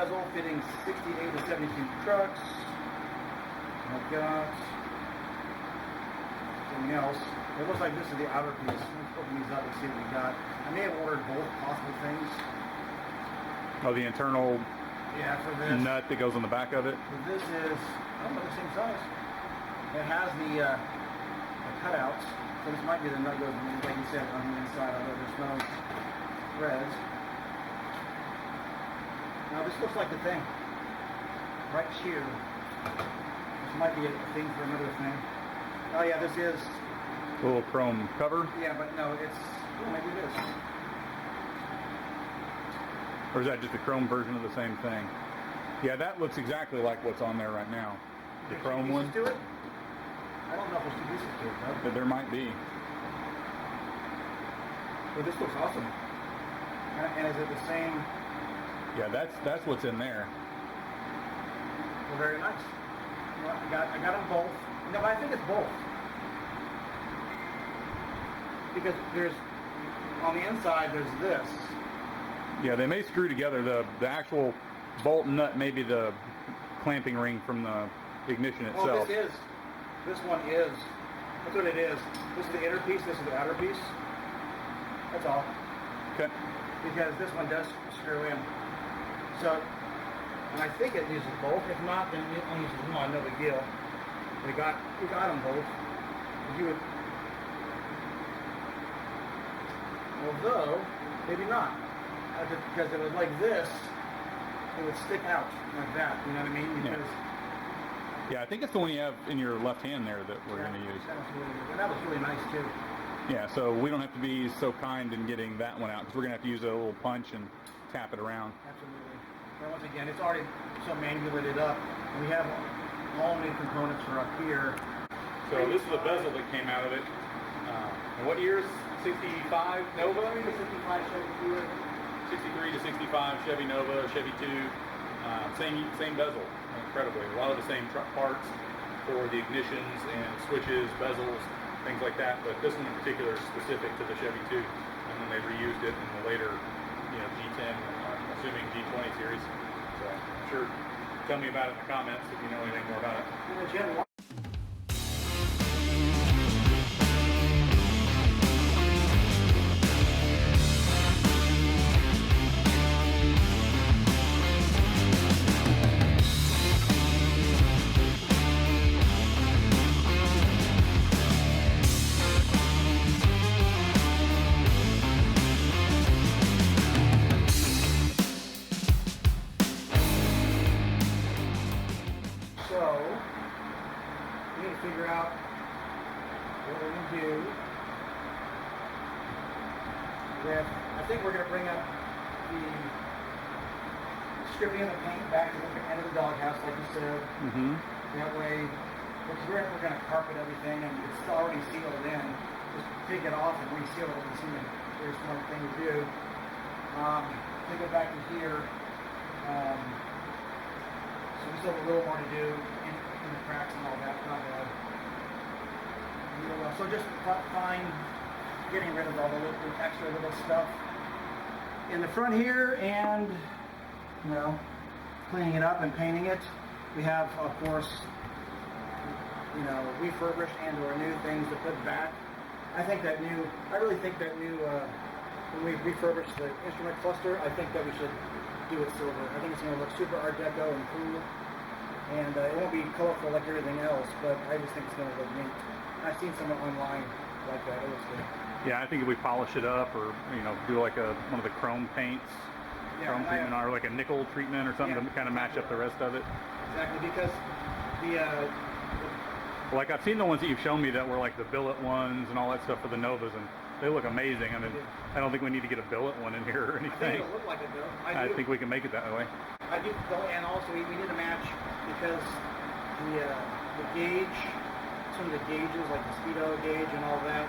bezel fitting 68 to 72 trucks. I've got something else. It looks like this is the outer piece. Let's open these up and see what we got. I may have ordered both possible things. Oh, the internal for this nut that goes on the back of it? So this is, I don't know, the same size. It has the cutouts. So this might be the nut goes, like you said, on the inside, although there's no threads. Now this looks like the thing. Right here. This might be a thing for another thing. Oh yeah, this is. A little chrome cover? Yeah, but no, it's, oh, maybe it is. Or is that just a chrome version of the same thing? Yeah, that looks exactly like what's on there right now. The chrome one. To it? I don't know if there's two pieces to it, though. But there might be. But this looks awesome. And is it the same? Yeah, that's what's in there. Well, very nice. Well, I got them both. No, but I think it's both. Because there's, on the inside, there's this. Yeah, they may screw together. The actual bolt and nut may be the clamping ring from the ignition itself. Oh, this one is. That's what it is. This is the inner piece, this is the outer piece. That's all. Okay. Because this one does screw in. So, and I think it uses both. If not, then it only uses one, no big deal. We got them both. You would, although, maybe not. Because it was like this, it would stick out like that, you know what I mean? Because yeah, I think it's the one you have in your left hand there that we're going to use. That was really nice too. Yeah, so we don't have to be so kind in getting that one out because we're going to have to use a little punch and tap it around. Absolutely. But once again, it's already so manipulated up. We have all new components for up here. So this is the bezel that came out of it. And what years? 65 Nova? 65 Chevy G10. 63 to 65 Chevy Nova, Chevy 2, same bezel, incredibly. A lot of the same truck parts for the ignitions and switches, bezels, things like that. But this one in particular is specific to the Chevy 2, and then they reused it in the later, G10, I'm assuming G20 series. So I'm sure, tell me about it in the comments if you know anything more about it. And the Gen 1. So, we need to figure out what we're going to do with, I think we're going to bring up the stripping of the paint back to the end of the doghouse, like you said. Mm-hmm. That way, because we're going to carpet everything and it's already sealed in. Just take it off and reseal it and see if there's one thing to do. Take it back to here. So we still have a little more to do in the cracks and all that. Not bad. So just fine getting rid of all the extra little stuff in the front here and, cleaning it up and painting it. We have, of course, refurbished and or new things to put back. I really think that new, when we refurbish the instrument cluster, I think that we should do it silver. I think it's going to look super Art Deco and cool, and it won't be colorful like everything else, but I just think it's going to look neat. I've seen some online like that. It looks good. Yeah, I think if we polish it up or, do like one of the chrome paints, chrome treatment, or like a nickel treatment or something to kind of match up the rest of it. Exactly, because like I've seen the ones that you've shown me that were like the billet ones and all that stuff for the Novas, and they look amazing. I mean, I don't think we need to get a billet one in here or anything. I think it'll look like it though. I think we can make it that way. I do, and also we need to match because the gauge, some of the gauges like the speedo gauge and all that,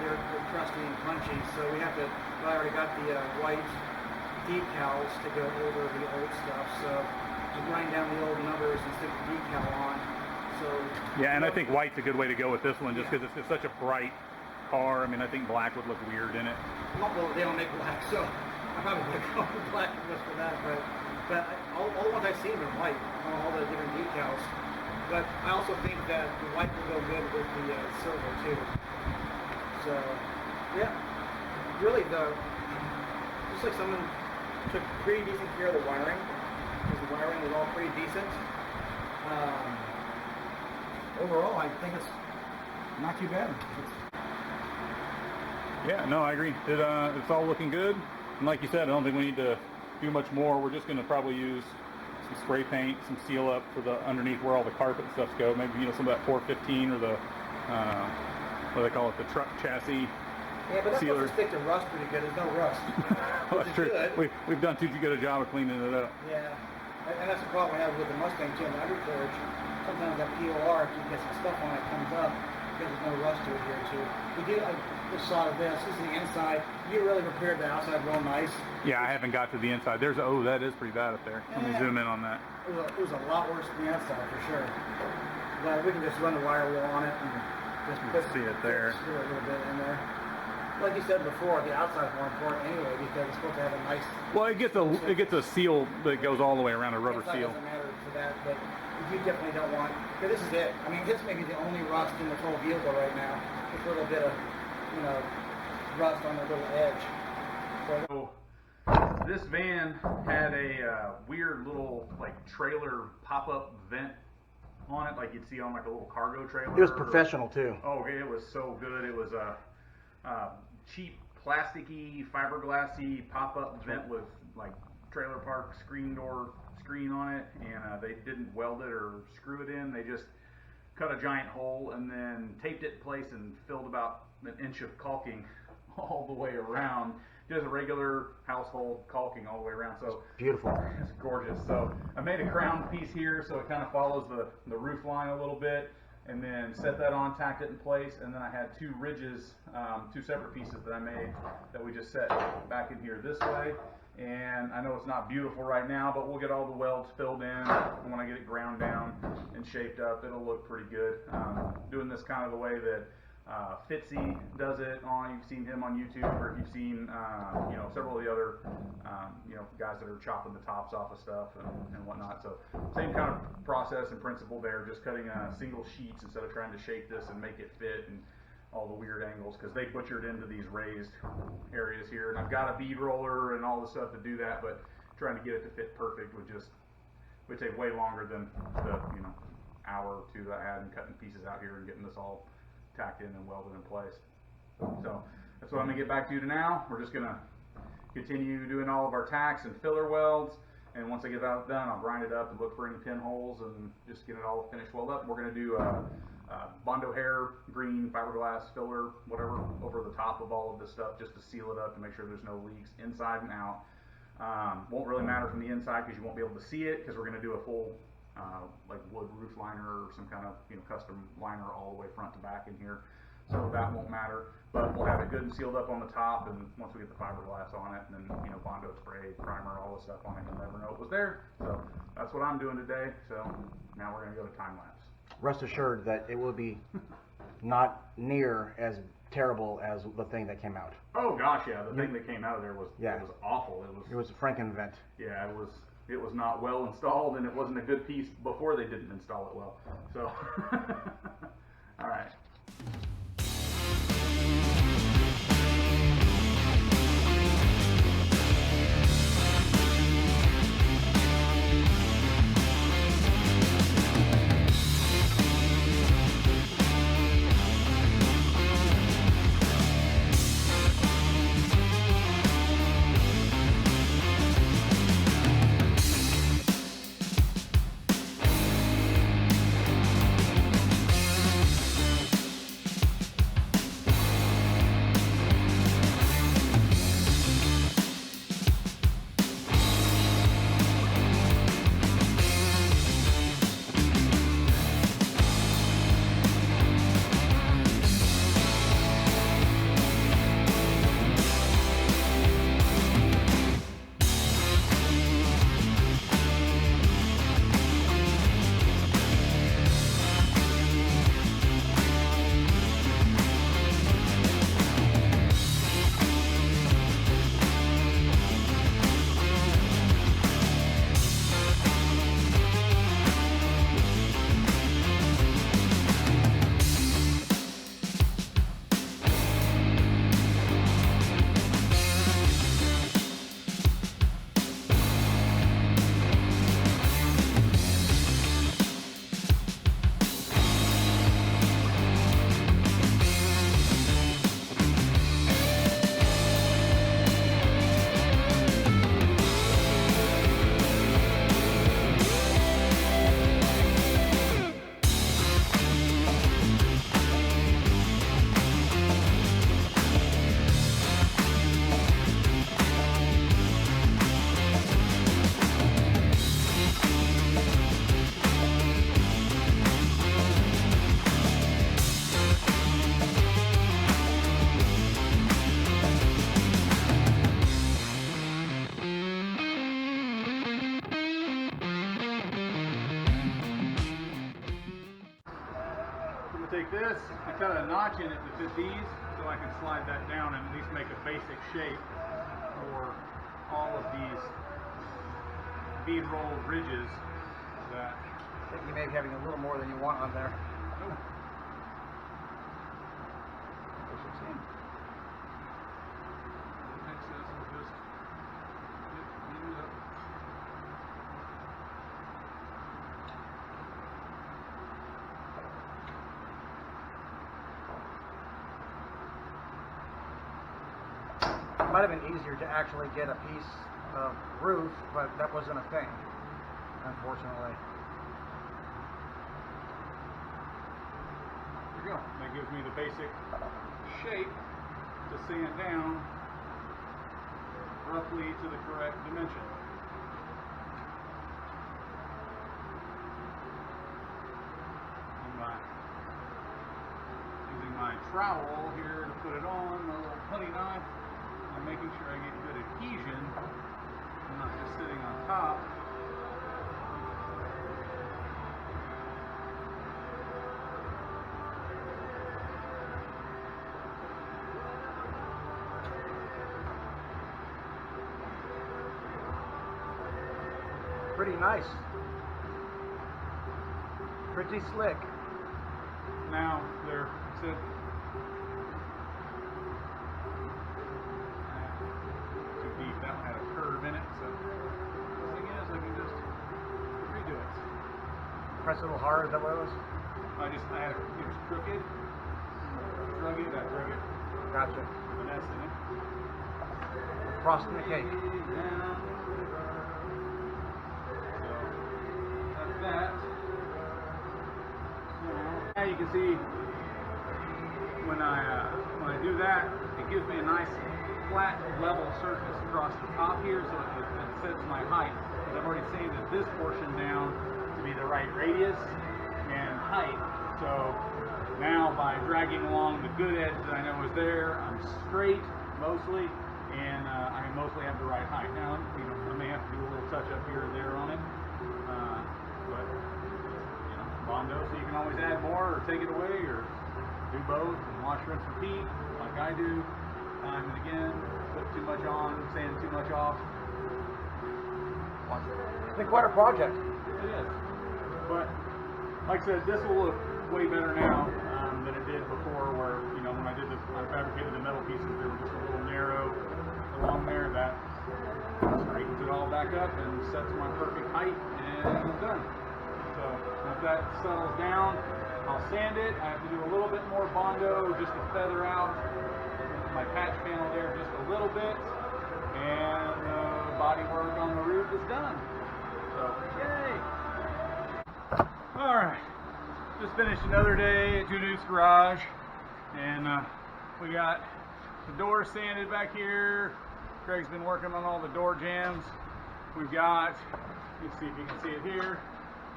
they're crusty and punchy. So we have to. I already got the white decals to go over the old stuff. So just grind down the old numbers and stick the decal on. So yeah, and I think white's a good way to go with this one, just because it's such a bright car. I mean, I think black would look weird in it. Well, they don't make black, so I probably would go with black just for that. But But all the ones I've seen are white on all the different decals. But I also think that the white will go good with the silver too. So, yeah, really just like someone took pretty decent care of the wiring, because the wiring was all pretty decent. Overall, I think it's not too bad. Yeah, no, I agree. It's all looking good. And like you said, I don't think we need to do much more. We're just going to probably use some spray paint, some seal up for the underneath where all the carpet and stuff go. Maybe, you know, some of that 415 or the, what do they call it, the truck chassis. Yeah, but that's sealer. supposed to stick to rust pretty good. There's no rust. Well, that's true. Good. We've done too good a job of cleaning it up. Yeah, and that's the problem we have with the Mustang too, in the undercarriage. Sometimes that POR, if you get some stuff on it, comes up because there's no rust to it here too. We do, I just saw this. This is the inside. You really prepared the outside real nice. Yeah, I haven't got to the inside. That is pretty bad up there. Let me zoom in on that. It was a lot worse than the outside for sure. But we can just run the wire wheel on it and just see it there. Screw a little bit in there. Like you said before, the outside is more important anyway because it's supposed to have a nice. Well, it gets a seal that goes all the way around, a rubber seal. It doesn't matter for that, but you definitely don't want. Because this is it. I mean, this may be the only rust in this whole vehicle right now. Just a little bit of, you know, rust on the little edge. So this van had a weird little like trailer pop-up vent on it, like you'd see on like a little cargo trailer. It was professional too. Oh, it was so good. It was a cheap, plasticky, fiberglassy pop-up vent with like trailer park screen on it, and they didn't weld it or screw it in. They just cut a giant hole and then taped it in place and filled about an inch of caulking all the way around. Just a regular household caulking all the way around. So beautiful. It's gorgeous. So I made a crown piece here so it kind of follows the roof line a little bit, and then set that on, tacked it in place, and then I had two ridges, two separate pieces that I made that we just set back in here this way. And I know it's not beautiful right now, but we'll get all the welds filled in, and when I get it ground down and shaped up, it'll look pretty good. Doing this kind of the way that Fitzy does it on, you've seen him on YouTube, or you've seen you know, several of the other you know, guys that are chopping the tops off of stuff and whatnot. So same kind of process and principle there, just cutting single sheets instead of trying to shape this and make it fit and all the weird angles, because they butchered into these raised areas here, and I've got a bead roller and all the stuff to do that, but trying to get it to fit perfect would take way longer than the, you know, hour or two that I had in cutting pieces out here and getting this all tacked in and welded in place. So that's what I'm gonna get back to now. We're just gonna continue doing all of our tacks and filler welds, and once I get that done, I'll grind it up and look for any pinholes and just get it all finished weld up. We're gonna do Bondo hair, green fiberglass filler, whatever, over the top of all of this stuff, just to seal it up to make sure there's no leaks inside and out. Won't really matter from the inside because you won't be able to see it, because we're going to do a full like wood roof liner or some kind of, you know, custom liner all the way front to back in here, so that won't matter. But we'll have it good and sealed up on the top, and once we get the fiberglass on it, and then, you know, Bondo spray, primer, all the stuff on it, you'll never know it was there. So that's what I'm doing today. So now we're going to go to time lapse. Rest assured that it will be not near as terrible as the thing that came out. Oh gosh, yeah, the thing that came out of there was, yeah, it was awful. It was a Frankenvent. Yeah, it was not well installed, and it wasn't a good piece before they didn't install it well. So all right. take this, I cut a notch in it to fit these, so I can slide that down and at least make a basic shape for all of these bead roll ridges that. I think you may be having a little more than you want on there. Oh. Excess will just get used up. It might have been easier to actually get a piece of roof, but that wasn't a thing, unfortunately. There you go. That gives me the basic shape to sand down roughly to the correct dimension. Using my trowel here to put it on, my little putty knife, I'm making sure I get good adhesion. I'm not just sitting on top. Pretty nice. Pretty slick. Now they're too deep. That one had a curve in it, so the thing is I can just redo it. Press a little hard, is that what it was? I had it was crooked. Drug it, I drug it. Gotcha. Finesse in it. Frosting the cake. Down. So that's that. Now you can see when I do that, it gives me a nice flat level surface across the top here, so it sets my height. Because I've already sanded this portion down to be the right radius and height. So now by dragging along the good edge that I know is there, I'm straight mostly, and I mostly have the right height. Now, you know, I may have to do a little touch up here or there on it, but you know, Bondo, so you can always add more or take it away or do both and wash, rinse, repeat like I do time and again. Put too much on, sand too much off. It's been quite a project. It is. But like I said, this will look way better now than it did before, where, you know, when I fabricated the metal pieces, they were just a little narrow along there. That straightens it all back up and sets my perfect height, and I'm done. So once that settles down, I'll sand it. I have to do a little bit more Bondo just to feather out my patch panel there just a little bit, and body work on the roof is done. So, yay! Alright, just finished another day at Judu's garage, and we got the doors sanded back here. Craig's been working on all the door jambs. We've got, let's see if you can see it here,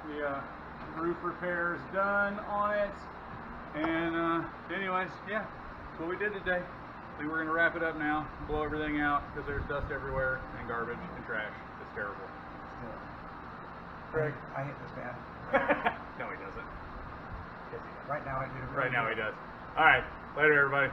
the roof repairs done on it. And anyways, yeah, that's what we did today. I think we're going to wrap it up now, blow everything out, because there's dust everywhere and garbage and trash. It's terrible. Craig, I hate this man. No, he doesn't. Right now I do. Right now he does. All right, later everybody.